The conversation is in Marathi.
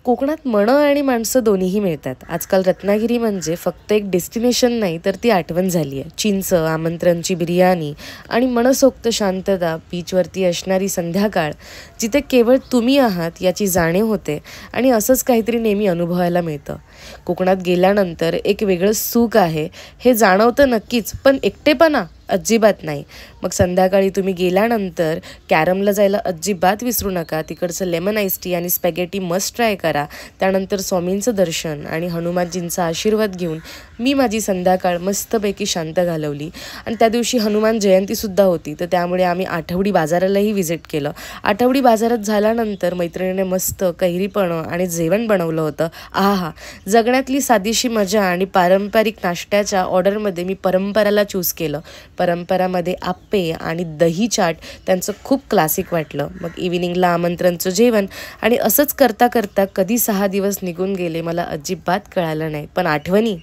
कोकणात मनं आणि माणसं दोन्हीही मिळतात. आजकाल रत्नागिरी म्हणजे फक्त एक डेस्टिनेशन नाही, तर ती आठवण झाली आहे. चिंच, आमंत्रणची बिर्याणी आणि मनसोक्त शांतता, बीचवरती असणारी संध्याकाळ, जिथे केवळ तुम्ही आहात याची जाणीव होते आणि असंच काहीतरी नेहमी अनुभवायला मिळतं. कोकणात गेल्यानंतर एक वेगळं सुख आहे हे जाणवतं नक्कीच, पण एकटेपणा अजिबात नाही. मग संध्याकाळी तुम्ही गेल्यानंतर कॅरमला जायला अजिबात विसरू नका. तिकडचं लेमन आईस टी आणि स्पॅगेटी मस्ट ट्राय करा. त्यानंतर स्वामींचं दर्शन आणि हनुमानजींचा आशीर्वाद घेऊन मी माझी संध्याकाळ मस्तपैकी शांत घालवली. आणि त्या दिवशी हनुमान जयंतीसुद्धा होती, तर त्यामुळे आम्ही आठवडी बाजारालाही व्हिजिट केलं. आठवडी बाजारात झाल्यानंतर मैत्रिणीने मस्त कैरीपणं आणि जेवण बनवलं होतं. आहा, जगण्यातली साधीशी मजा आणि पारंपरिक नाश्त्याच्या ऑर्डरमध्ये मी परंपराला चूज केलं. परंपरामध्ये आप्पे आणि दही चाट त्यांचं खूप क्लासिक वाटलं. मग इव्हिनिंगला आमंत्रणचं जेवण आणि असंच करता करता कधी 6 दिवस निघून गेले मला अजिबात कळालं नाही. पण आठवणी